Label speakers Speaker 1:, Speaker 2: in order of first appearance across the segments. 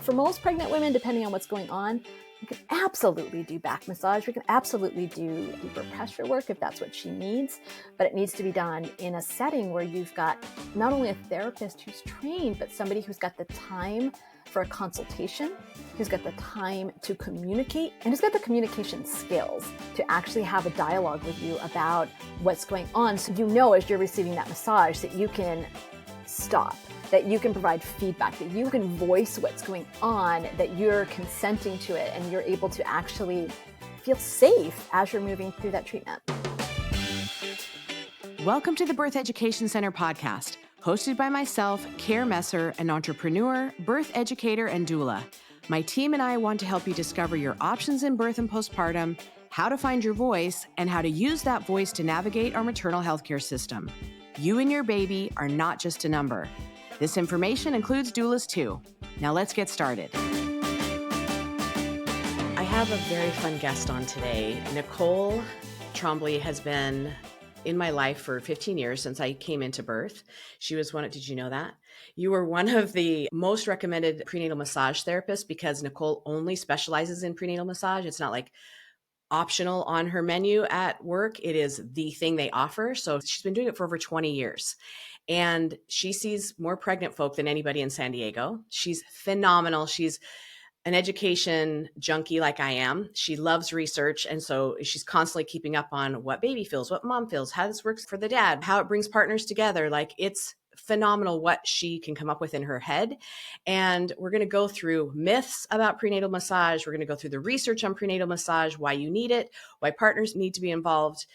Speaker 1: For most pregnant women, depending on what's going on, we can absolutely do back massage. We can absolutely do deeper pressure work if that's what she needs, but it needs to be done in a setting where you've got not only a therapist who's trained, but somebody who's got the time for a consultation, who's got the time to communicate, and who's got the communication skills to actually have a dialogue with you about what's going on. So you know, as you're receiving that massage, that you can stop, that you can provide feedback, that you can voice what's going on, that you're consenting to it, and you're able to actually feel safe as you're moving through that treatment.
Speaker 2: Welcome to the Birth Education Center podcast, hosted by myself, Care Messer, an entrepreneur, birth educator, and doula. My team and I want to help you discover your options in birth and postpartum, how to find your voice, and how to use that voice to navigate our maternal healthcare system. You and your baby are not just a number. This information includes doulas too. Now let's get started. I have a very fun guest on today. Nicole Trombley has been in my life for 15 years since I came into birth. She was did you know that? You were one of the most recommended prenatal massage therapists because Nicole only specializes in prenatal massage. It's not like optional on her menu at work. It is the thing they offer. So she's been doing it for over 20 years. And she sees more pregnant folk than anybody in San Diego. She's phenomenal. She's an education junkie like I am. She loves research. And so she's constantly keeping up on what baby feels, what mom feels, how this works for the dad, how it brings partners together. Like, it's phenomenal what she can come up with in her head. And we're going to go through myths about prenatal massage. We're going to go through the research on prenatal massage, why you need it, why partners need to be involved.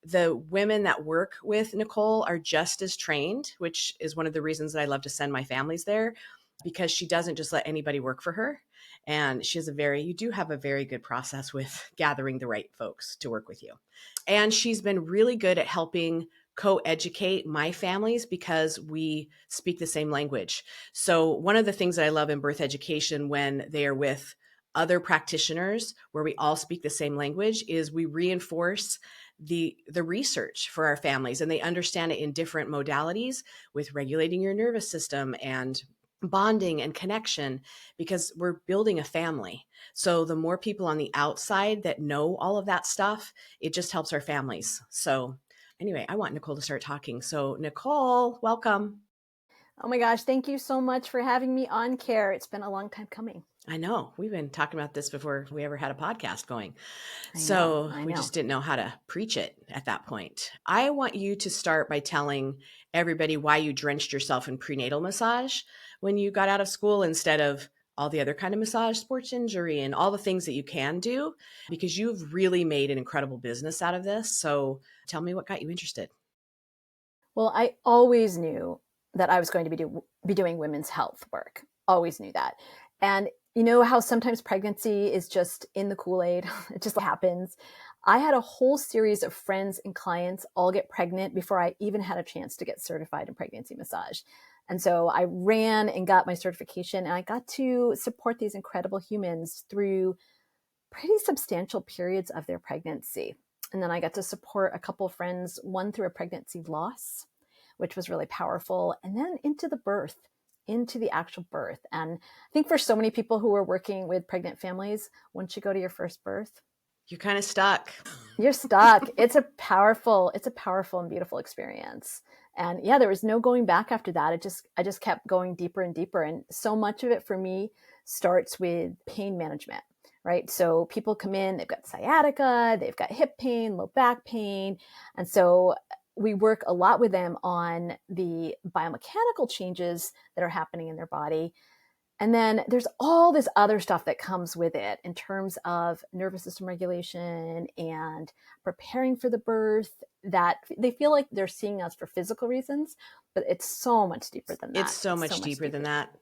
Speaker 2: The women that work with Nicole are just as trained, which is one of the reasons that I love to send my families there, because she doesn't just let anybody work for her. And you do have a very good process with gathering the right folks to work with you. And she's been really good at helping co-educate my families because we speak the same language. So one of the things that I love in birth education when they are with other practitioners where we all speak the same language is we reinforce the research for our families, and they understand it in different modalities with regulating your nervous system and bonding and connection, because we're building a family. So the more people on the outside that know all of that stuff, it just helps our families. So anyway, I want Nicole to start talking. So Nicole, welcome.
Speaker 1: Oh my gosh, thank you so much for having me on Care. It's been a long time coming.
Speaker 2: I know. We've been talking about this before we ever had a podcast going.
Speaker 1: I
Speaker 2: So
Speaker 1: know.
Speaker 2: we just didn't know how to preach it at that point. I want you to start by telling everybody why you drenched yourself in prenatal massage when you got out of school instead of all the other kind of massage, sports injury, and all the things that you can do, because you've really made an incredible business out of this. So tell me what got you interested.
Speaker 1: Well, I always knew that I was going to be doing women's health work. Always knew that. And you know how sometimes pregnancy is just in the Kool-Aid? It just happens. I had a whole series of friends and clients all get pregnant before I even had a chance to get certified in pregnancy massage. And so I ran and got my certification, and I got to support these incredible humans through pretty substantial periods of their pregnancy. And then I got to support a couple of friends, one through a pregnancy loss, which was really powerful, and then into the actual birth. And I think for so many people who are working with pregnant families, once you go to your first birth,
Speaker 2: you're kind of stuck.
Speaker 1: You're stuck. It's a powerful and beautiful experience. And yeah, there was no going back after that. I just kept going deeper and deeper. And so much of it for me starts with pain management, right? So people come in, they've got sciatica, they've got hip pain, low back pain. And so we work a lot with them on the biomechanical changes that are happening in their body. And then there's all this other stuff that comes with it in terms of nervous system regulation and preparing for the birth, that they feel like they're seeing us for physical reasons, but it's so much deeper than that.
Speaker 2: It's so much deeper than that.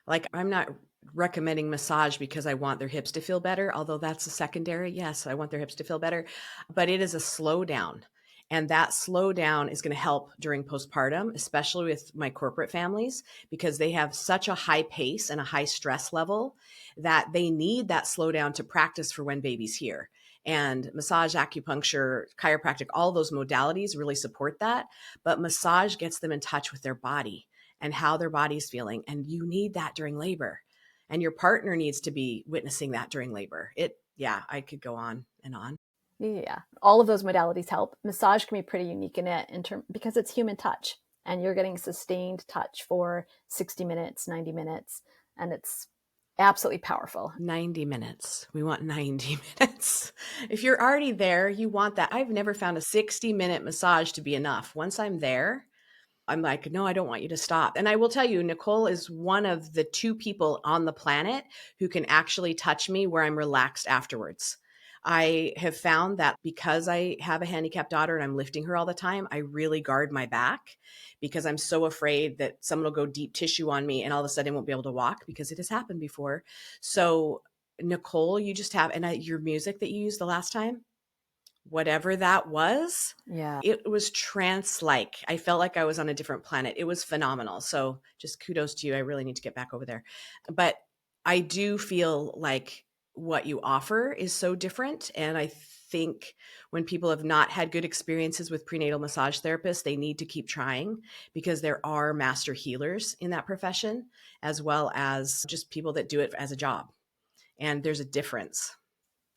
Speaker 2: Like, I'm not recommending massage because I want their hips to feel better, although that's a secondary. Yes, I want their hips to feel better, but it is a slowdown. And that slowdown is going to help during postpartum, especially with my corporate families, because they have such a high pace and a high stress level that they need that slowdown to practice for when baby's here. And massage, acupuncture, chiropractic, all those modalities really support that. But massage gets them in touch with their body and how their body's feeling. And you need that during labor. And your partner needs to be witnessing that during labor. Yeah, I could go on and on.
Speaker 1: Yeah. All of those modalities help. Massage can be pretty unique in it because it's human touch and you're getting sustained touch for 60 minutes, 90 minutes, and it's absolutely powerful.
Speaker 2: 90 minutes. We want 90 minutes. If you're already there, you want that. I've never found a 60-minute massage to be enough. Once I'm there, I'm like, no, I don't want you to stop. And I will tell you, Nicole is one of the 2 people on the planet who can actually touch me where I'm relaxed afterwards. I have found that because I have a handicapped daughter and I'm lifting her all the time, I really guard my back because I'm so afraid that someone will go deep tissue on me and all of a sudden I won't be able to walk, because it has happened before. So Nicole, you just have, and your music that you used the last time, whatever that was,
Speaker 1: Yeah.
Speaker 2: it was trance-like. I felt like I was on a different planet. It was phenomenal. So just kudos to you. I really need to get back over there. But I do feel like what you offer is so different. And I think when people have not had good experiences with prenatal massage therapists, they need to keep trying, because there are master healers in that profession, as well as just people that do it as a job. And there's a difference.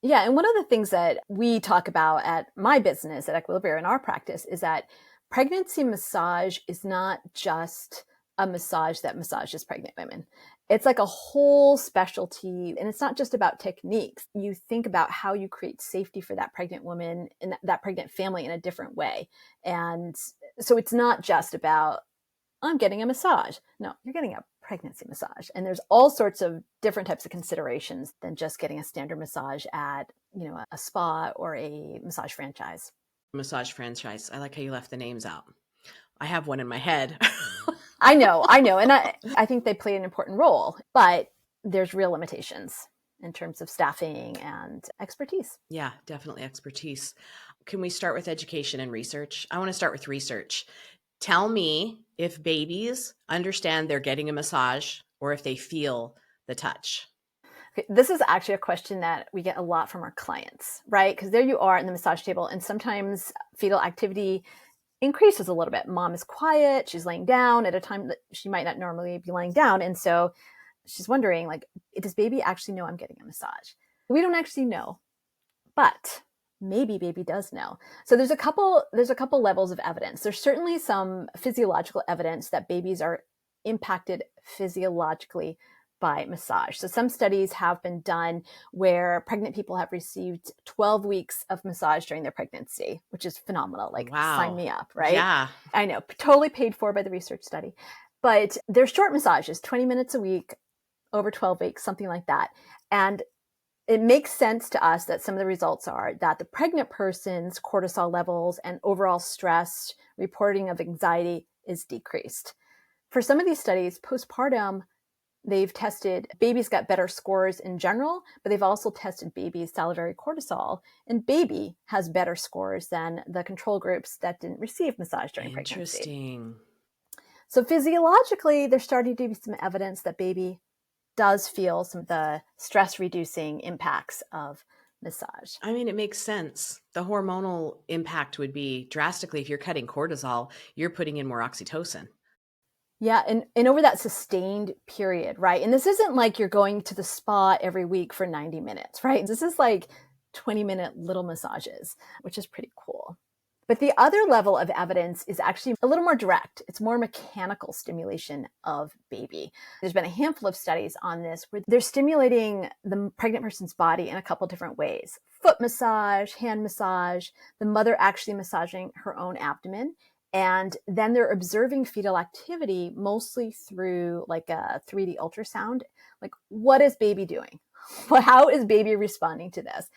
Speaker 1: Yeah. And one of the things that we talk about at my business at Equilibria in our practice is that pregnancy massage is not just a massage that massages pregnant women. It's like a whole specialty, and it's not just about techniques. You think about how you create safety for that pregnant woman and that pregnant family in a different way. And so it's not just about, I'm getting a massage. No, you're getting a pregnancy massage. And there's all sorts of different types of considerations than just getting a standard massage at, a spa or a massage franchise.
Speaker 2: Massage franchise. I like how you left the names out. I have one in my head.
Speaker 1: I know. And I think they play an important role, but there's real limitations in terms of staffing and expertise.
Speaker 2: Yeah, definitely expertise. Can we start with education and research? I want to start with research. Tell me if babies understand they're getting a massage or if they feel the touch.
Speaker 1: Okay, this is actually a question that we get a lot from our clients, right? Because there you are in the massage table, and sometimes fetal activity increases a little bit. Mom is quiet. She's laying down at a time that she might not normally be laying down. And so she's wondering, like, does baby actually know I'm getting a massage? We don't actually know, but maybe baby does know. So there's a couple levels of evidence. There's certainly some physiological evidence that babies are impacted physiologically by massage. So some studies have been done where pregnant people have received 12 weeks of massage during their pregnancy, which is phenomenal. Like,
Speaker 2: Wow.
Speaker 1: sign me up, right?
Speaker 2: Yeah.
Speaker 1: I know, totally paid for by the research study. But they're short massages, 20 minutes a week over 12 weeks, something like that. And it makes sense to us that some of the results are that the pregnant person's cortisol levels and overall stress, reporting of anxiety is decreased. For some of these studies, postpartum, they've tested babies got better scores in general, but they've also tested baby's salivary cortisol, and baby has better scores than the control groups that didn't receive massage during pregnancy.
Speaker 2: Interesting.
Speaker 1: So physiologically, there's starting to be some evidence that baby does feel some of the stress-reducing impacts of massage.
Speaker 2: I mean, it makes sense. The hormonal impact would be drastically, if you're cutting cortisol, you're putting in more oxytocin.
Speaker 1: Yeah, and over that sustained period, right? And this isn't like you're going to the spa every week for 90 minutes, right? This is like 20-minute little massages, which is pretty cool. But the other level of evidence is actually a little more direct. It's more mechanical stimulation of baby. There's been a handful of studies on this where they're stimulating the pregnant person's body in a couple different ways. Foot massage, hand massage, the mother actually massaging her own abdomen. And then they're observing fetal activity mostly through like a 3D ultrasound. Like, what is baby doing? How is baby responding to this?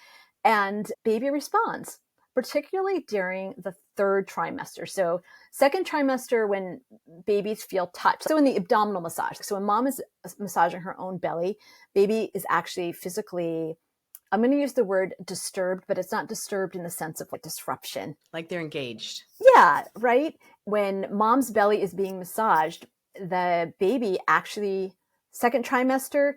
Speaker 1: And baby responds, particularly during the 3rd trimester. So 2nd trimester, when babies feel touch. So in the abdominal massage. So when mom is massaging her own belly, baby is actually physically, I'm going to use the word disturbed, but it's not disturbed in the sense of like disruption.
Speaker 2: Like they're engaged.
Speaker 1: Yeah, right? When mom's belly is being massaged, the baby actually, 2nd trimester,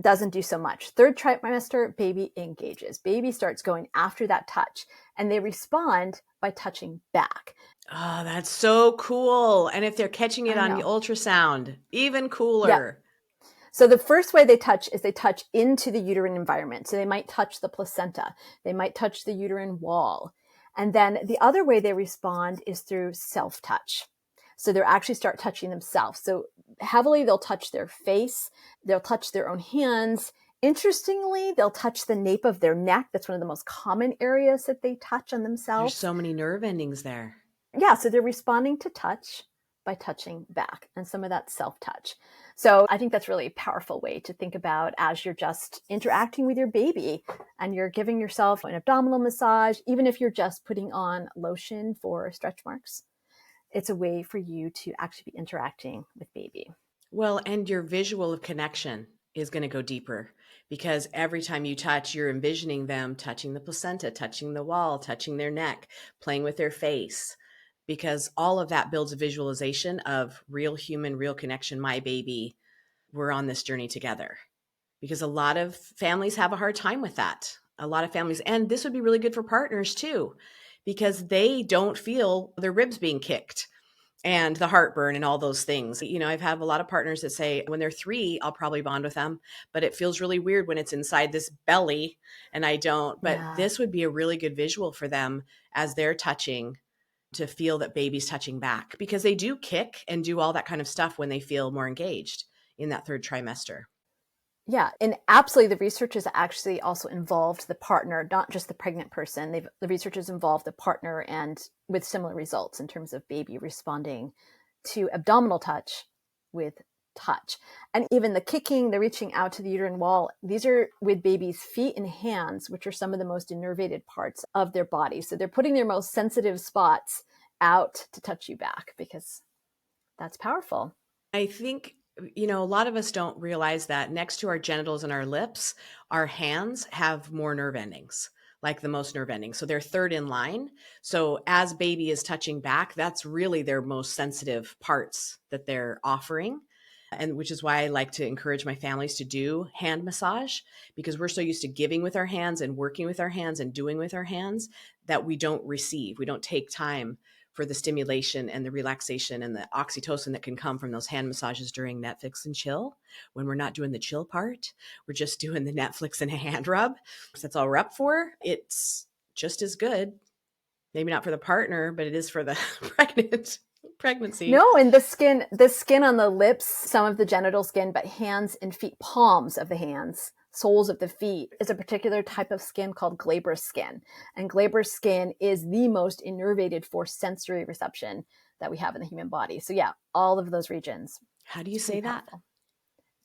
Speaker 1: doesn't do so much. 3rd trimester, baby engages. Baby starts going after that touch, and they respond by touching back.
Speaker 2: Oh, that's so cool. And if they're catching it on the ultrasound, even cooler.
Speaker 1: Yep. So the first way they touch is they touch into the uterine environment. So they might touch the placenta. They might touch the uterine wall. And then the other way they respond is through self-touch. So they'll actually start touching themselves. So heavily, they'll touch their face. They'll touch their own hands. Interestingly, they'll touch the nape of their neck. That's one of the most common areas that they touch on
Speaker 2: There's
Speaker 1: themselves.
Speaker 2: so many nerve endings there.
Speaker 1: Yeah, so they're responding to touch by touching back, and some of that self-touch. So I think that's really a powerful way to think about as you're just interacting with your baby and you're giving yourself an abdominal massage, even if you're just putting on lotion for stretch marks. It's a way for you to actually be interacting with baby.
Speaker 2: Well, and your visual of connection is going to go deeper because every time you touch, you're envisioning them touching the placenta, touching the wall, touching their neck, playing with their face, because all of that builds a visualization of real human, real connection. My baby, we're on this journey together. Because a lot of families have a hard time with that. A lot of families, and this would be really good for partners too, because they don't feel their ribs being kicked and the heartburn and all those things. I've had a lot of partners that say when they're 3, I'll probably bond with them, but it feels really weird when it's inside this belly and I don't. But
Speaker 1: Yeah.
Speaker 2: this would be a really good visual for them as they're touching to feel that baby's touching back, because they do kick and do all that kind of stuff when they feel more engaged in that 3rd trimester.
Speaker 1: Yeah, and absolutely, the research has actually also involved the partner, not just the pregnant person. The research has involved the partner, and with similar results in terms of baby responding to abdominal touch with touch. And even the kicking, the reaching out to the uterine wall, these are with baby's feet and hands, which are some of the most innervated parts of their body. So they're putting their most sensitive spots out to touch you back, because that's powerful.
Speaker 2: I think, a lot of us don't realize that next to our genitals and our lips, our hands have more nerve endings, like the most nerve endings. So they're 3rd in line. So as baby is touching back, that's really their most sensitive parts that they're offering. And which is why I like to encourage my families to do hand massage, because we're so used to giving with our hands and working with our hands and doing with our hands that we don't receive. We don't take time for the stimulation and the relaxation and the oxytocin that can come from those hand massages during Netflix and chill. When we're not doing the chill part, we're just doing the Netflix and a hand rub. So that's all we're up for. It's just as good. Maybe not for the partner, but it is for the pregnancy.
Speaker 1: No, and the skin on the lips, some of the genital skin, but hands and feet, palms of the hands, soles of the feet, is a particular type of skin called glabrous skin. And glabrous skin is the most innervated for sensory reception that we have in the human body. So yeah, all of those regions.
Speaker 2: How do you
Speaker 1: It's pretty
Speaker 2: say that?
Speaker 1: powerful.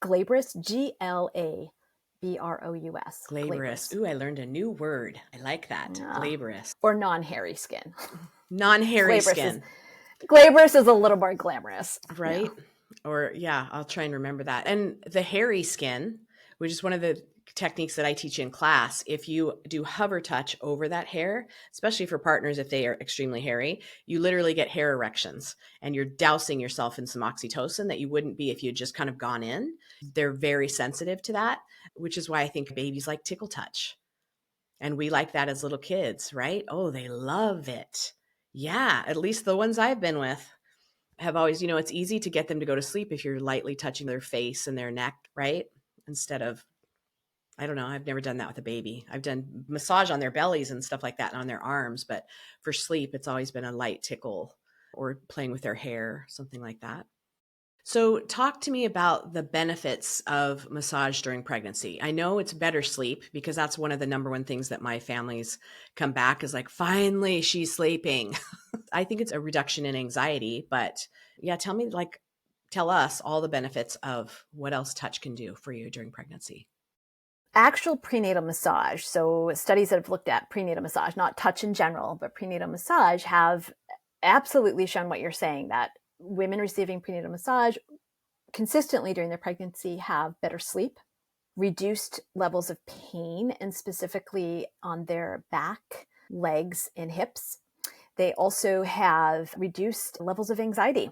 Speaker 1: Glabrous, Glabrous.
Speaker 2: Glabrous. Ooh, I learned a new word. I like that.
Speaker 1: Yeah.
Speaker 2: Glabrous.
Speaker 1: Or non-hairy skin.
Speaker 2: Non-hairy
Speaker 1: Glabrous
Speaker 2: skin.
Speaker 1: Glabrous is a little more glamorous.
Speaker 2: Right?
Speaker 1: Yeah.
Speaker 2: Or yeah, I'll try and remember that. And the hairy skin, which is one of the techniques that I teach in class, if you do hover touch over that hair, especially for partners if they are extremely hairy, you literally get hair erections and you're dousing yourself in some oxytocin that you wouldn't be if you had just kind of gone in. They're very sensitive to that, which is why I think babies like tickle touch. And we like that as little kids, right? Oh, they love it. Yeah, at least the ones I've been with have always, it's easy to get them to go to sleep if you're lightly touching their face and their neck, right? Instead of, I don't know, I've never done that with a baby. I've done massage on their bellies and stuff like that and on their arms, but for sleep, it's always been a light tickle or playing with their hair, something like that. So talk to me about the benefits of massage during pregnancy. I know it's better sleep because that's one of the number one things that my families come back is like, finally, she's sleeping. I think it's a reduction in anxiety, but yeah, tell us all the benefits of what else touch can do for you during pregnancy.
Speaker 1: Actual prenatal massage. So studies that have looked at prenatal massage, not touch in general, but prenatal massage, have absolutely shown what you're saying, that women receiving prenatal massage consistently during their pregnancy have better sleep, reduced levels of pain, and specifically on their back, legs, and hips. They also have reduced levels of anxiety.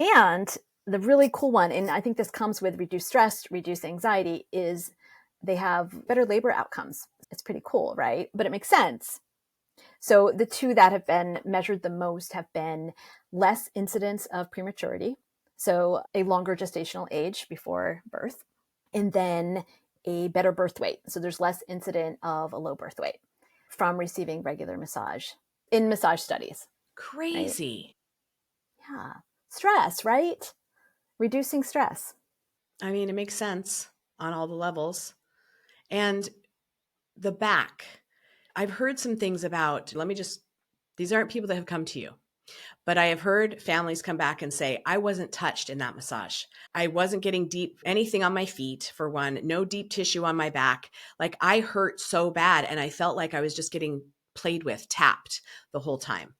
Speaker 1: And the really cool one, and I think this comes with reduced stress, reduced anxiety, is they have better labor outcomes. It's pretty cool, right? But it makes sense. So the two that have been measured the most have been less incidence of prematurity. So a longer gestational age before birth, and then a better birth weight. So there's less incident of a low birth weight from receiving regular massage in massage studies, right?
Speaker 2: Crazy.
Speaker 1: Yeah. Stress, right? Reducing stress.
Speaker 2: I mean, it makes sense on all the levels. And the back, I've heard some things about, these aren't people that have come to you, but I have heard families come back and say, I wasn't touched in that massage. I wasn't getting deep, anything on my feet, for one, no deep tissue on my back. Like I hurt so bad and I felt like I was just getting played with, tapped the whole time.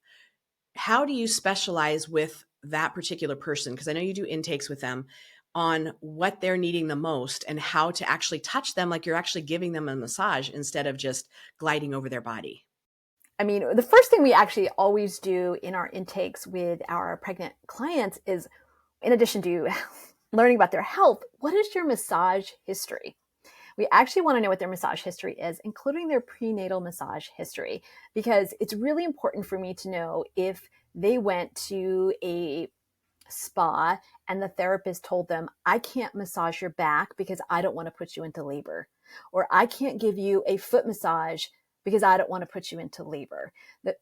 Speaker 2: How do you specialize with that particular person? Because I know you do intakes with them on what they're needing the most and how to actually touch them like you're actually giving them a massage instead of just gliding over their body.
Speaker 1: I mean, the first thing we actually always do in our intakes with our pregnant clients is, in addition to learning about their health, what is your massage history? We actually want to know what their massage history is, including their prenatal massage history, because it's really important for me to know if they went to a spa and the therapist told them, I can't massage your back because I don't want to put you into labor, or I can't give you a foot massage because I don't want to put you into labor.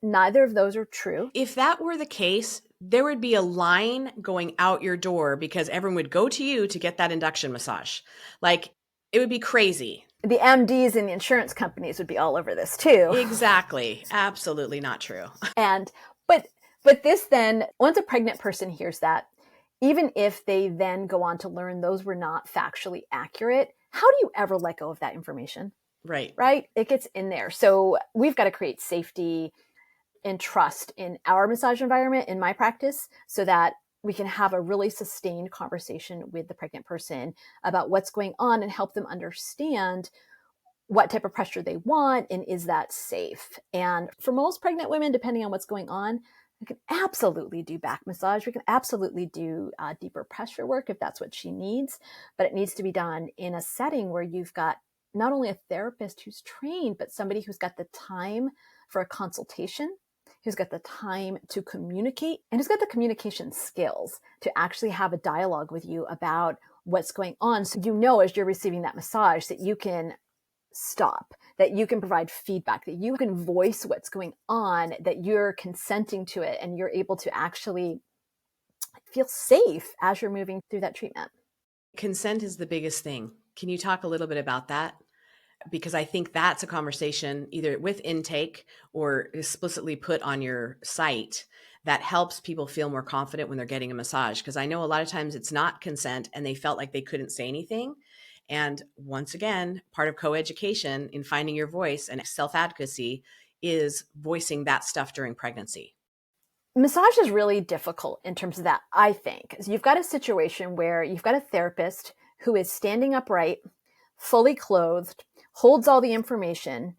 Speaker 1: Neither of those are true.
Speaker 2: If that were the case, there would be a line going out your door because everyone would go to you to get that induction massage. Like it would be crazy.
Speaker 1: The MDs and the insurance companies would be all over this too.
Speaker 2: Exactly. Absolutely not true.
Speaker 1: And but this then, once a pregnant person hears that, even if they then go on to learn those were not factually accurate, how do you ever let go of that information?
Speaker 2: Right.
Speaker 1: Right? It gets in there. So we've got to create safety and trust in our massage environment, in my practice, so that we can have a really sustained conversation with the pregnant person about what's going on and help them understand what type of pressure they want and is that safe. And for most pregnant women, depending on what's going on, we can absolutely do back massage. We can absolutely do deeper pressure work if that's what she needs, but it needs to be done in a setting where you've got not only a therapist who's trained, but somebody who's got the time for a consultation, who's got the time to communicate, and who's got the communication skills to actually have a dialogue with you about what's going on. So you know, as you're receiving that massage, that you can stop, that you can provide feedback, that you can voice what's going on, that you're consenting to it, and you're able to actually feel safe as you're moving through that treatment.
Speaker 2: Consent is the biggest thing. Can you talk a little bit about that? Because I think that's a conversation either with intake or explicitly put on your site that helps people feel more confident when they're getting a massage. Because I know a lot of times it's not consent and they felt like they couldn't say anything. And once again, part of co-education in finding your voice and self-advocacy is voicing that stuff during pregnancy.
Speaker 1: Massage is really difficult in terms of that, I think. So you've got a situation where you've got a therapist who is standing upright, fully clothed, holds all the information.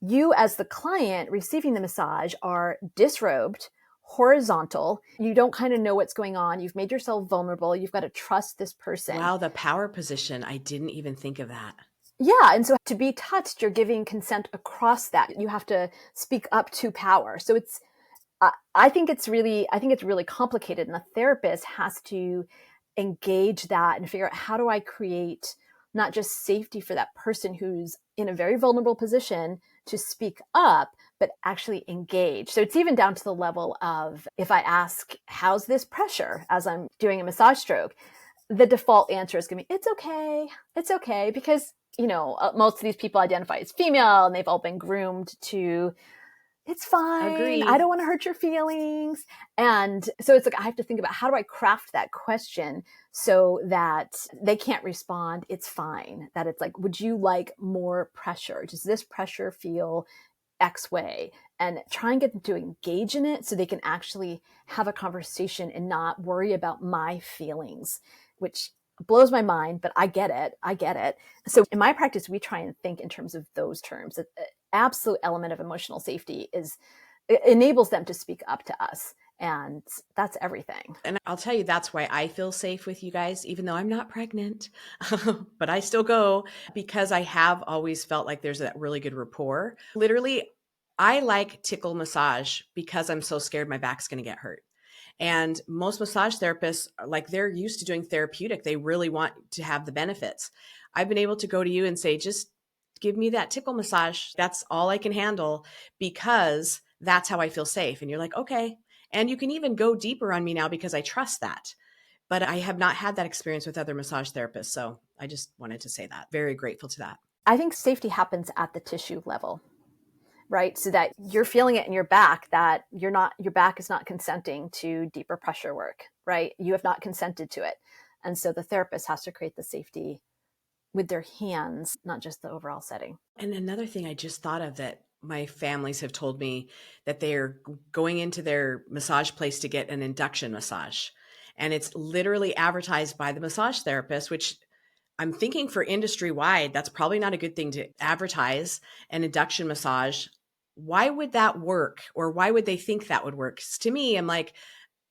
Speaker 1: You, as the client receiving the massage, are disrobed, horizontal. You don't kind of know what's going on. You've made yourself vulnerable. You've got to trust this person.
Speaker 2: Wow, the power position. I didn't even think of that.
Speaker 1: Yeah. And so to be touched, you're giving consent across that. You have to speak up to power. So I think it's really complicated. And the therapist has to engage that and figure out, how do I create not just safety for that person who's in a very vulnerable position to speak up, but actually engage. So it's even down to the level of, if I ask, how's this pressure as I'm doing a massage stroke, the default answer is going to be, it's okay. It's okay. Because, most of these people identify as female and they've all been groomed to, it's fine.
Speaker 2: Agreed.
Speaker 1: I don't want to hurt your feelings. And so it's like, I have to think about, how do I craft that question so that they can't respond, it's fine. That it's like, would you like more pressure? Does this pressure feel X way? And try and get them to engage in it so they can actually have a conversation and not worry about my feelings, which blows my mind, but I get it. I get it. So in my practice, we try and think in terms of those terms. An absolute element of emotional safety it enables them to speak up to us. And that's everything.
Speaker 2: And I'll tell you, that's why I feel safe with you guys, even though I'm not pregnant, but I still go because I have always felt like there's that really good rapport. Literally, I like tickle massage because I'm so scared my back's going to get hurt. And most massage therapists, like they're used to doing therapeutic. They really want to have the benefits. I've been able to go to you and say, just give me that tickle massage. That's all I can handle because that's how I feel safe. And you're like, okay. And you can even go deeper on me now because I trust that. But I have not had that experience with other massage therapists. So I just wanted to say that. Very grateful to that.
Speaker 1: I think safety happens at the tissue level, right? So that you're feeling it in your back, that your back is not consenting to deeper pressure work, right? You have not consented to it. And so the therapist has to create the safety with their hands, not just the overall setting.
Speaker 2: And another thing I just thought of that my families have told me that they're going into their massage place to get an induction massage. And it's literally advertised by the massage therapist, which I'm thinking for industry wide, that's probably not a good thing to advertise an induction massage. Why would that work? Or why would they think that would work? 'Cause to me, I'm like,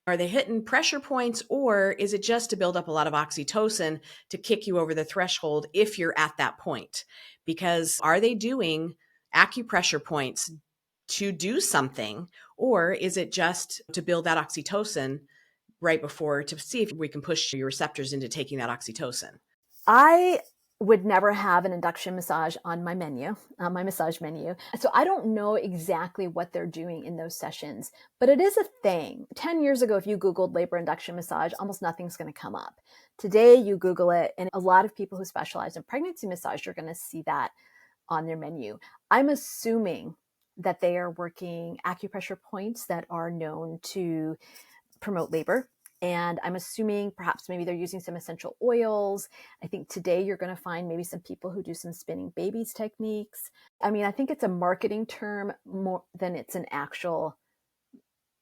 Speaker 2: are they hitting pressure points or is it just to build up a lot of oxytocin to kick you over the threshold if you're at that point? Because are they doing acupressure points to do something or is it just to build that oxytocin right before to see if we can push your receptors into taking that oxytocin?
Speaker 1: I would never have an induction massage on my menu, on my massage menu. So I don't know exactly what they're doing in those sessions, but it is a thing. 10 years ago, if you Googled labor induction massage, almost nothing's going to come up. Today, you Google it, and a lot of people who specialize in pregnancy massage, you're going to see that on their menu. I'm assuming that they are working acupressure points that are known to promote labor. And I'm assuming perhaps maybe they're using some essential oils. I think today you're going to find maybe some people who do some spinning babies techniques. I mean, I think it's a marketing term more than it's an actual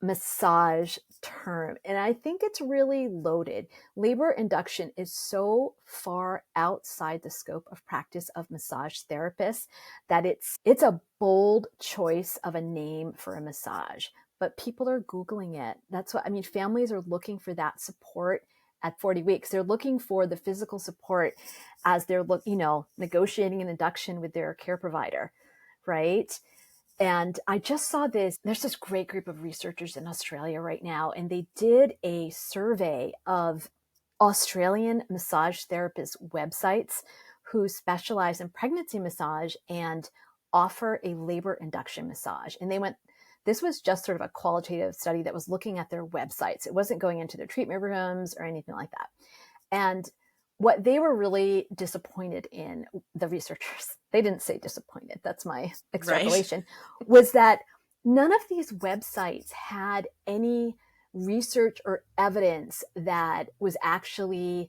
Speaker 1: massage term. And I think it's really loaded. Labor induction is so far outside the scope of practice of massage therapists that it's a bold choice of a name for a massage. But people are Googling it. That's what I mean. Families are looking for that support at 40 weeks. They're looking for the physical support as they're negotiating an induction with their care provider, right? And I just saw this. There's this great group of researchers in Australia right now, and they did a survey of Australian massage therapist websites who specialize in pregnancy massage and offer a labor induction massage. And this was just sort of a qualitative study that was looking at their websites. It wasn't going into their treatment rooms or anything like that. And what they were really disappointed in, the researchers, they didn't say disappointed, that's my extrapolation, right, was that none of these websites had any research or evidence that was actually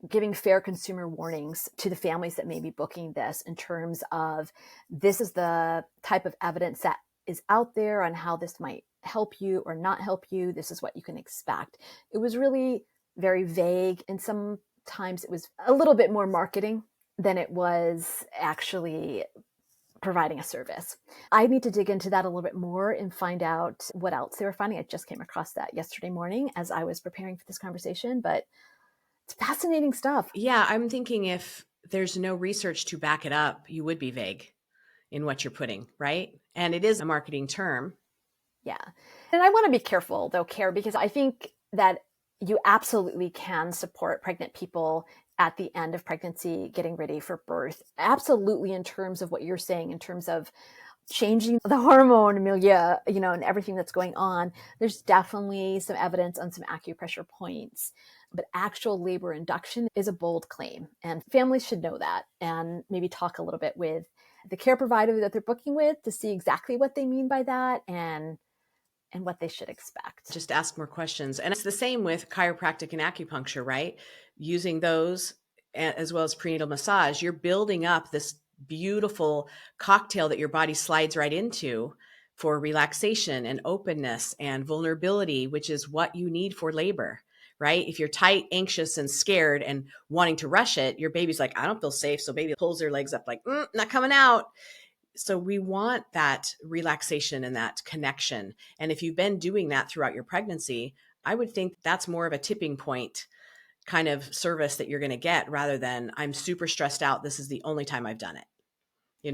Speaker 1: giving fair consumer warnings to the families that may be booking this in terms of this is the type of evidence that is out there on how this might help you or not help you. This is what you can expect. It was really very vague, and sometimes it was a little bit more marketing than it was actually providing a service. I need to dig into that a little bit more and find out what else they were finding. I just came across that yesterday morning as I was preparing for this conversation, but it's fascinating stuff.
Speaker 2: Yeah, I'm thinking if there's no research to back it up, you would be vague in what you're putting, right? And it is a marketing term.
Speaker 1: Yeah. And I want to be careful, though, Care, because I think that you absolutely can support pregnant people at the end of pregnancy, getting ready for birth. Absolutely, in terms of what you're saying, in terms of changing the hormone milieu, and everything that's going on. There's definitely some evidence on some acupressure points, but actual labor induction is a bold claim, and families should know that and maybe talk a little bit with the care provider that they're booking with to see exactly what they mean by that and what they should expect.
Speaker 2: Just ask more questions. And it's the same with chiropractic and acupuncture, right? Using those as well as prenatal massage, you're building up this beautiful cocktail that your body slides right into for relaxation and openness and vulnerability, which is what you need for labor, right? If you're tight, anxious, and scared and wanting to rush it, your baby's like, I don't feel safe. So baby pulls their legs up like, not coming out. So we want that relaxation and that connection. And if you've been doing that throughout your pregnancy, I would think that's more of a tipping point kind of service that you're going to get rather than I'm super stressed out. This is the only time I've done it.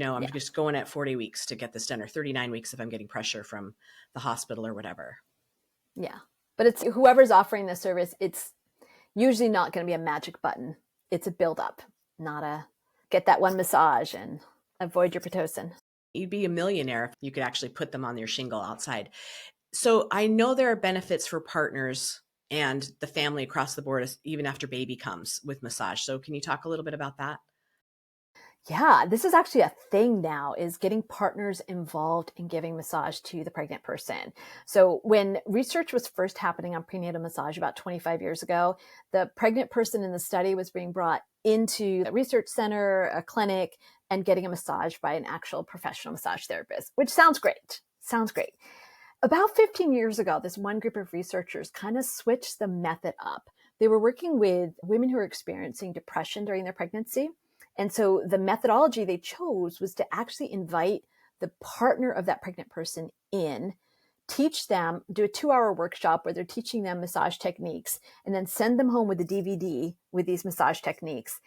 Speaker 2: I'm just going at 40 weeks to get this done, or 39 weeks if I'm getting pressure from the hospital or whatever.
Speaker 1: Yeah. But it's whoever's offering the service, it's usually not going to be a magic button. It's a build up, not a get that one massage and avoid your Pitocin.
Speaker 2: You'd be a millionaire if you could actually put them on your shingle outside. So I know there are benefits for partners and the family across the board, even after baby comes with massage. So can you talk a little bit about that?
Speaker 1: Yeah, this is actually a thing now, is getting partners involved in giving massage to the pregnant person. So when research was first happening on prenatal massage about 25 years ago, the pregnant person in the study was being brought into a research center, a clinic, and getting a massage by an actual professional massage therapist, which sounds great. Sounds great. About 15 years ago, this one group of researchers kind of switched the method up. They were working with women who were experiencing depression during their pregnancy. And so the methodology they chose was to actually invite the partner of that pregnant person in, teach them, do a 2-hour workshop where they're teaching them massage techniques, and then send them home with a DVD with these massage techniques.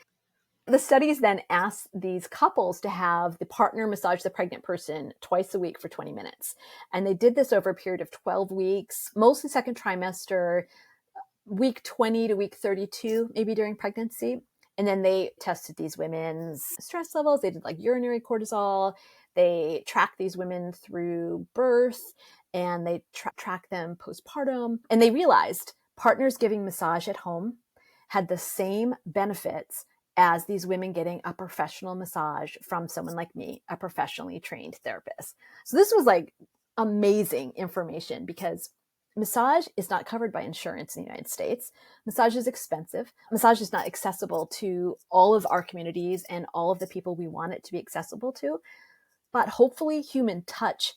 Speaker 1: The studies then asked these couples to have the partner massage the pregnant person twice a week for 20 minutes. And they did this over a period of 12 weeks, mostly second trimester, week 20 to week 32, maybe during pregnancy. And then they tested these women's stress levels. They did like urinary cortisol. They tracked these women through birth, and they tracked them postpartum. And they realized partners giving massage at home had the same benefits as these women getting a professional massage from someone like me, a professionally trained therapist. So this was like amazing information, because massage is not covered by insurance in the United States. Massage is expensive. Massage is not accessible to all of our communities and all of the people we want it to be accessible to. But hopefully human touch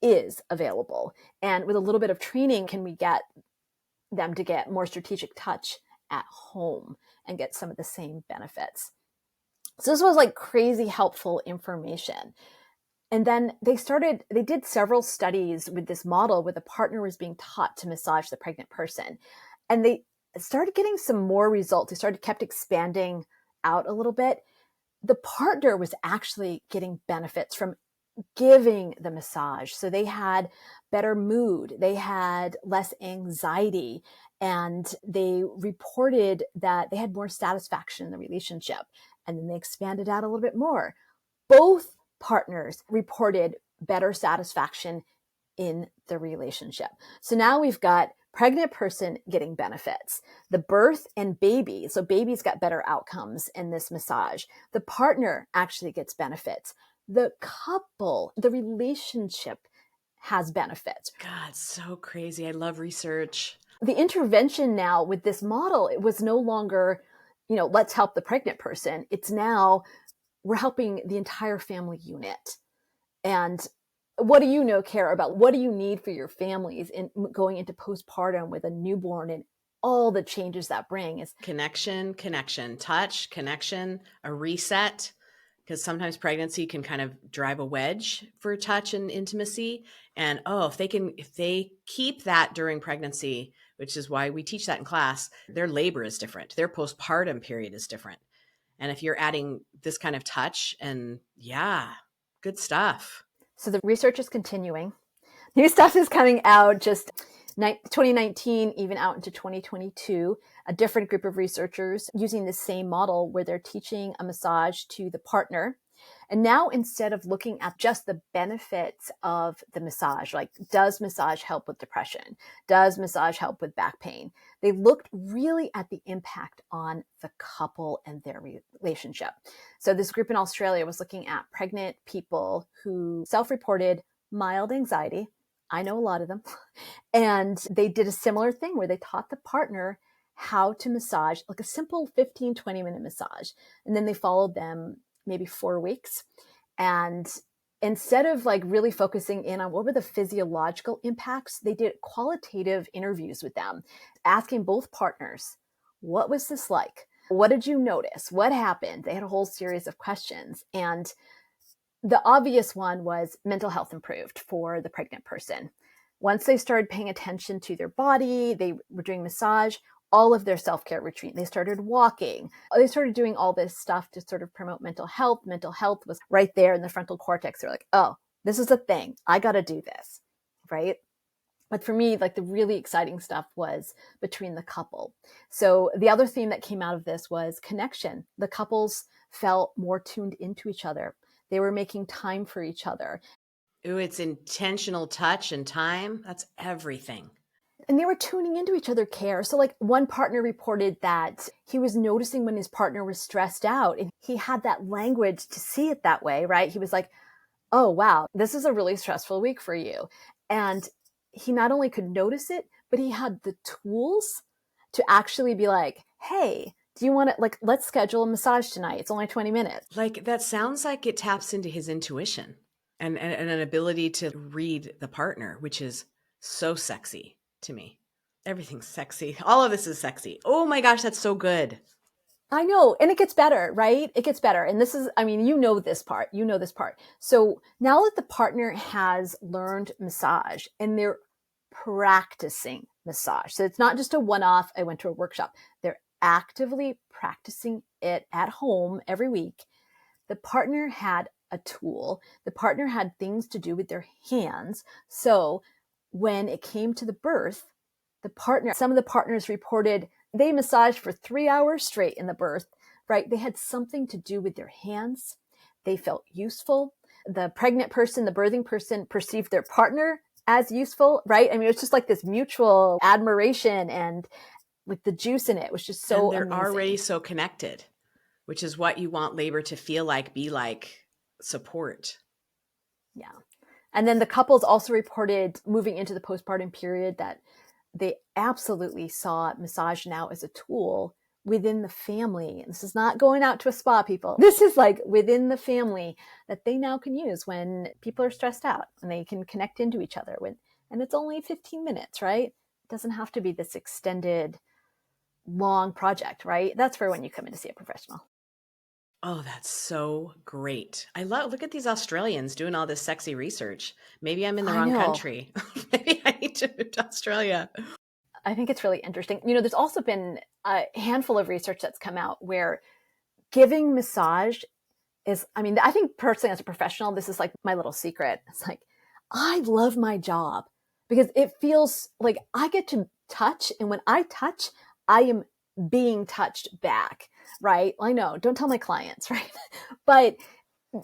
Speaker 1: is available. And with a little bit of training, can we get them to get more strategic touch at home and get some of the same benefits? So this was like crazy helpful information. And then they did several studies with this model where the partner was being taught to massage the pregnant person. And they started getting some more results. They kept expanding out a little bit. The partner was actually getting benefits from giving the massage. So they had better mood, they had less anxiety, and they reported that they had more satisfaction in the relationship. And then they expanded out a little bit more. Both partners reported better satisfaction in the relationship. So now we've got pregnant person getting benefits, the birth and baby. So baby's got better outcomes in this massage. The partner actually gets benefits. The couple, the relationship has benefits.
Speaker 2: God, so crazy. I love research.
Speaker 1: The intervention now with this model, it was no longer, let's help the pregnant person. It's now we're helping the entire family unit. And what do you care about? What do you need for your families in going into postpartum with a newborn and all the changes that bring? Is
Speaker 2: connection, touch, connection, a reset. Because sometimes pregnancy can kind of drive a wedge for touch and intimacy. And if they keep that during pregnancy, which is why we teach that in class, their labor is different. Their postpartum period is different. And if you're adding this kind of touch, and good stuff.
Speaker 1: So the research is continuing. New stuff is coming out just 2019, even out into 2022. A different group of researchers using the same model where they're teaching a massage to the partner. And now, instead of looking at just the benefits of the massage, like does massage help with depression? Does massage help with back pain? They looked really at the impact on the couple and their relationship. So this group in Australia was looking at pregnant people who self-reported mild anxiety. I know a lot of them. And they did a similar thing where they taught the partner how to massage, like a simple 15, 20-minute massage. And then they followed them maybe 4 weeks. And instead of like really focusing in on what were the physiological impacts, they did qualitative interviews with them, asking both partners, what was this like? What did you notice? What happened? They had a whole series of questions. And the obvious one was mental health improved for the pregnant person. Once they started paying attention to their body, they were doing massage, all of their self-care retreat. They started walking. They started doing all this stuff to sort of promote mental health. Mental health was right there in the frontal cortex. They're like, oh, this is a thing. I got to do this, right? But for me, like the really exciting stuff was between the couple. So the other theme that came out of this was connection. The couples felt more tuned into each other. They were making time for each other.
Speaker 2: Ooh, it's intentional touch and time. That's everything.
Speaker 1: And they were tuning into each other care. So like one partner reported that he was noticing when his partner was stressed out, and he had that language to see it that way, right? He was like, oh, wow, this is a really stressful week for you. And he not only could notice it, but he had the tools to actually be like, hey, do you want to, like, let's schedule a massage tonight. It's only 20 minutes.
Speaker 2: Like that sounds like it taps into his intuition and an ability to read the partner, which is so sexy to me. Everything's sexy. All of this is sexy. Oh my gosh, that's so good.
Speaker 1: I know. And it gets better, right? It gets better. And this is, I mean, you know this part. You know this part. So now that the partner has learned massage and they're practicing massage, so it's not just a one off, I went to a workshop. They're actively practicing it at home every week. The partner had a tool, the partner had things to do with their hands. So when it came to the birth, some of the partners reported they massaged for 3 hours straight in the birth, right? They had something to do with their hands. They felt useful. The pregnant person, the birthing person perceived their partner as useful, right? I mean, it's just like this mutual admiration, and like the juice in it was just
Speaker 2: And
Speaker 1: so
Speaker 2: they're already
Speaker 1: amazing.
Speaker 2: so connected, which is what you want labor to feel like, be like, support.
Speaker 1: Yeah. And then the couples also reported moving into the postpartum period that they absolutely saw massage now as a tool within the family. And this is not going out to a spa, people. This is like within the family that they now can use when people are stressed out, and they can connect into each other with, and it's only 15 minutes, right? It doesn't have to be this extended long project, right? That's for when you come in to see a professional.
Speaker 2: Oh, that's so great. Look at these Australians doing all this sexy research. Maybe I'm in the
Speaker 1: I
Speaker 2: wrong
Speaker 1: know.
Speaker 2: country. Maybe I need to move to Australia.
Speaker 1: I think it's really interesting. You know, there's also been a handful of research that's come out where giving massage is, I mean, I think personally as a professional, this is like my little secret. It's like, I love my job because it feels like I get to touch. And when I touch, I am being touched back, right? I know, don't tell my clients, right? But,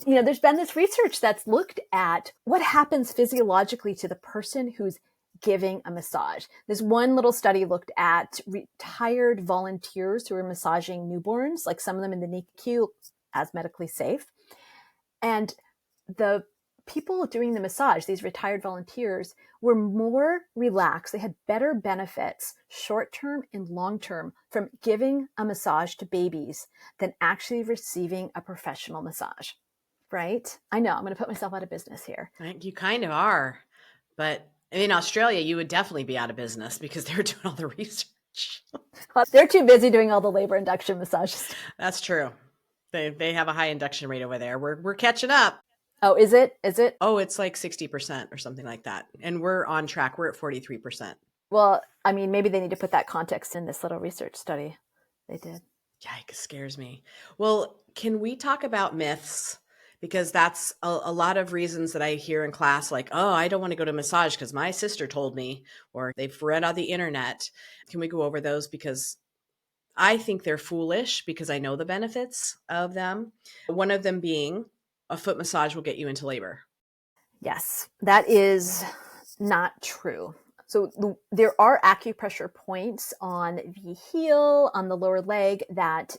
Speaker 1: you know, there's been this research that's looked at what happens physiologically to the person who's giving a massage. This one little study looked at retired volunteers who were massaging newborns, like some of them in the NICU, as medically safe. And the people doing the massage, these retired volunteers, were more relaxed. They had better benefits, short term and long term, from giving a massage to babies than actually receiving a professional massage. Right? I know, I'm going to put myself out of business here.
Speaker 2: I think you kind of are. But in Australia, you would definitely be out of business because they're doing all the research.
Speaker 1: Well, they're too busy doing all the labor induction massages.
Speaker 2: That's true. They have a high induction rate over there. We're catching up.
Speaker 1: Oh, is it? Is it?
Speaker 2: Oh, it's like 60% or something like that. And we're on track. We're at 43%.
Speaker 1: Well, I mean, maybe they need to put that context in this little research study they did.
Speaker 2: Yikes, scares me. Well, can we talk about myths? Because that's a lot of reasons that I hear in class, like, oh, I don't want to go to massage because my sister told me, or they've read on the internet. Can we go over those? Because I think they're foolish because I know the benefits of them. One of them being a foot massage will get you into labor.
Speaker 1: Yes, that is not true. So there are acupressure points on the heel, on the lower leg, that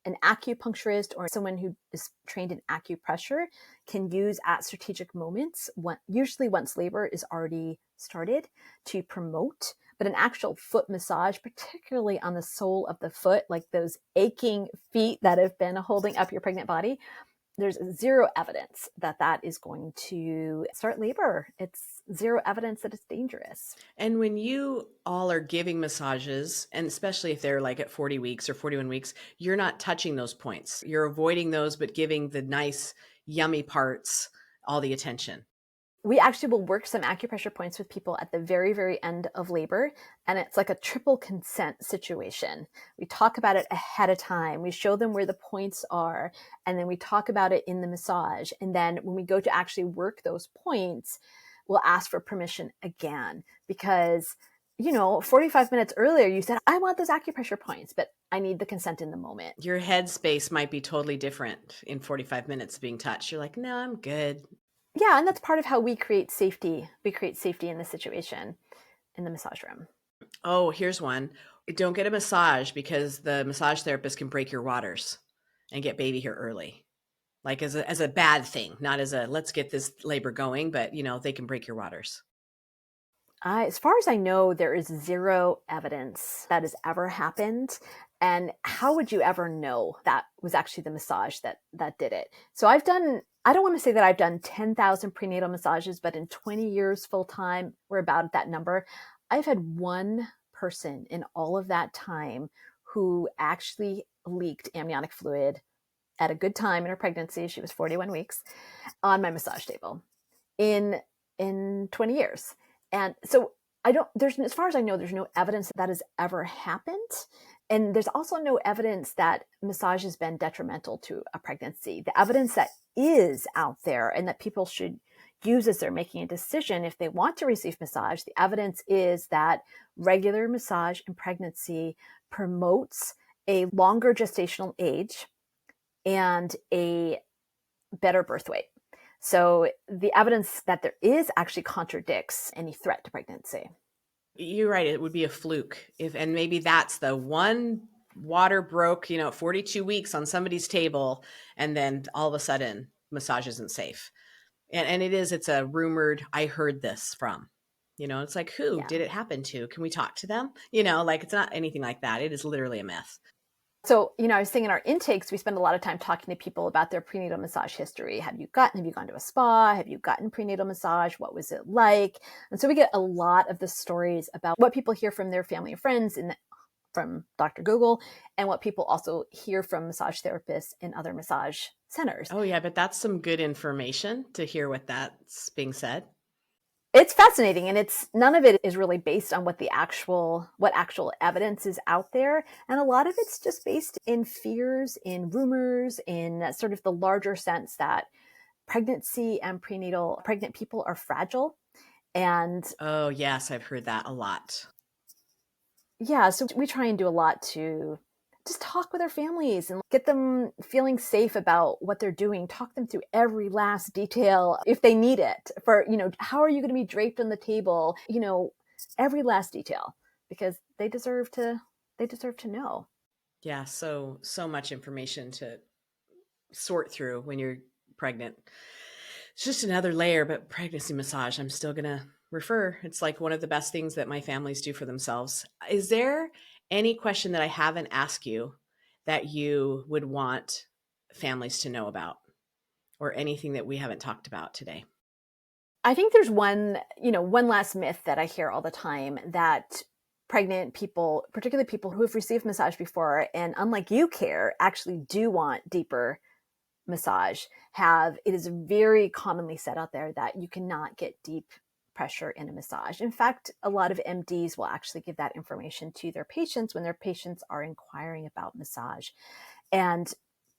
Speaker 1: an acupuncturist or someone who is trained in acupressure can use at strategic moments, usually once labor is already started, to promote. But an actual foot massage, particularly on the sole of the foot, like those aching feet that have been holding up your pregnant body, there's zero evidence that that is going to start labor. It's zero evidence that it's dangerous.
Speaker 2: And when you all are giving massages, and especially if they're like at 40 weeks or 41 weeks, you're not touching those points. You're avoiding those, but giving the nice, yummy parts all the attention.
Speaker 1: We actually will work some acupressure points with people at the very, very end of labor. And it's like a triple consent situation. We talk about it ahead of time. We show them where the points are. And then we talk about it in the massage. And then when we go to actually work those points, will ask for permission again because, 45 minutes earlier you said, I want those acupressure points, but I need the consent in the moment.
Speaker 2: Your headspace might be totally different in 45 minutes being touched. You're like, no, I'm good.
Speaker 1: Yeah, and that's part of how we create safety. We create safety in the situation in the massage room.
Speaker 2: Oh, here's one. Don't get a massage because the massage therapist can break your waters and get baby here early. Like as a bad thing, not as a let's get this labor going, but they can break your waters.
Speaker 1: As far as I know, there is zero evidence that has ever happened. And how would you ever know that was actually the massage that did it? So I don't want to say that I've done 10,000 prenatal massages, but in 20 years full time, we're about at that number. I've had one person in all of that time who actually leaked amniotic fluid at a good time in her pregnancy. She was 41 weeks on my massage table in 20 years. And so as far as I know, there's no evidence that has ever happened. And there's also no evidence that massage has been detrimental to a pregnancy. The evidence that is out there and that people should use as they're making a decision if they want to receive massage, the evidence is that regular massage in pregnancy promotes a longer gestational age and a better birth weight. So the evidence that there is actually contradicts any threat to pregnancy.
Speaker 2: You're right. It would be a fluke and maybe that's the one water broke, 42 weeks on somebody's table. And then all of a sudden massage isn't safe. And it's a rumored, I heard this from, it's like, who
Speaker 1: Yeah.
Speaker 2: did it happen to? Can we talk to them? Like it's not anything like that. It is literally a myth.
Speaker 1: So, I was saying in our intakes, we spend a lot of time talking to people about their prenatal massage history. Have you gone to a spa? Have you gotten prenatal massage? What was it like? And so we get a lot of the stories about what people hear from their family and friends from Dr. Google, and what people also hear from massage therapists in other massage centers.
Speaker 2: Oh yeah, but that's some good information to hear what that's being said.
Speaker 1: It's fascinating, and none of it is really based on what actual evidence is out there, and a lot of it's just based in fears, in rumors, in sort of the larger sense that pregnancy and pregnant people are fragile. And
Speaker 2: oh yes, I've heard that a lot.
Speaker 1: Yeah, so we try and do a lot to just talk with our families and get them feeling safe about what they're doing. Talk them through every last detail if they need it. For, how are you going to be draped on the table? Every last detail, because they deserve to know.
Speaker 2: Yeah, so much information to sort through when you're pregnant. It's just another layer, but pregnancy massage, I'm still going to refer. It's like one of the best things that my families do for themselves. Is there any question that I haven't asked you that you would want families to know about, or anything that we haven't talked about today?
Speaker 1: I think there's one last myth that I hear all the time, that pregnant people, particularly people who have received massage before, and unlike you, Care, actually do want deeper massage, it is very commonly said out there that you cannot get deep pressure in a massage. In fact, a lot of MDs will actually give that information to their patients when their patients are inquiring about massage. And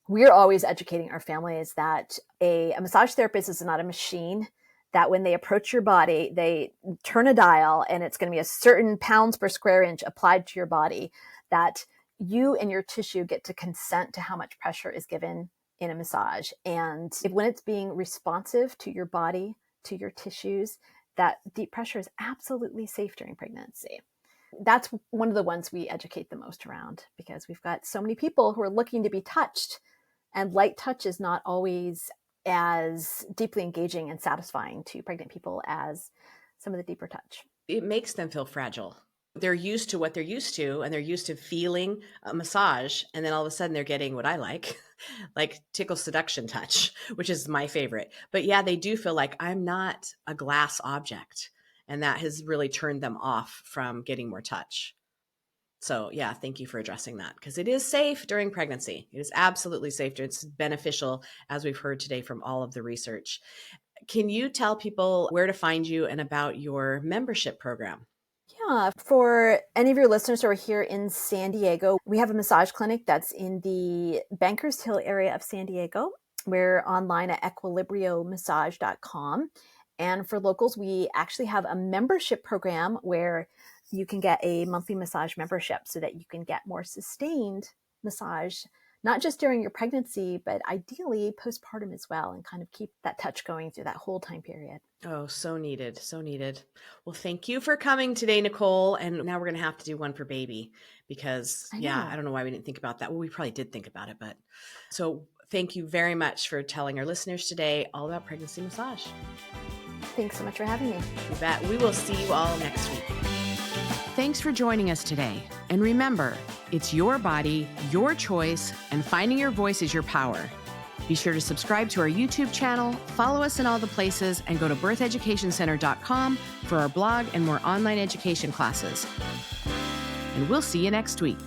Speaker 1: we're always educating our families that a massage therapist is not a machine, that when they approach your body, they turn a dial and it's going to be a certain pounds per square inch applied to your body, that you and your tissue get to consent to how much pressure is given in a massage. And when it's being responsive to your body, to your tissues, that deep pressure is absolutely safe during pregnancy. That's one of the ones we educate the most around, because we've got so many people who are looking to be touched, and light touch is not always as deeply engaging and satisfying to pregnant people as some of the deeper touch.
Speaker 2: It makes them feel fragile. They're used to what they're used to, and they're used to feeling a massage. And then all of a sudden they're getting what I like tickle seduction touch, which is my favorite. But yeah, they do feel like I'm not a glass object. And that has really turned them off from getting more touch. So yeah, thank you for addressing that, because it is safe during pregnancy. It is absolutely safe. It's beneficial, as we've heard today from all of the research. Can you tell people where to find you and about your membership program?
Speaker 1: Yeah, for any of your listeners who are here in San Diego, we have a massage clinic that's in the Bankers Hill area of San Diego. We're online at equilibriomassage.com. And for locals, we actually have a membership program where you can get a monthly massage membership so that you can get more sustained massage, not just during your pregnancy, but ideally postpartum as well, and kind of keep that touch going through that whole time period.
Speaker 2: Oh, so needed. So needed. Well, thank you for coming today, Nicole. And now we're going to have to do one for baby because,
Speaker 1: I
Speaker 2: yeah, I
Speaker 1: know.
Speaker 2: don't know why we didn't think about that. Well, we probably did think about it, but so thank you very much for telling our listeners today all about pregnancy massage.
Speaker 1: Thanks so much for having me.
Speaker 2: You bet. We will see you all next week. Thanks for joining us today. And remember, it's your body, your choice, and finding your voice is your power. Be sure to subscribe to our YouTube channel, follow us in all the places, and go to birtheducationcenter.com for our blog and more online education classes. And we'll see you next week.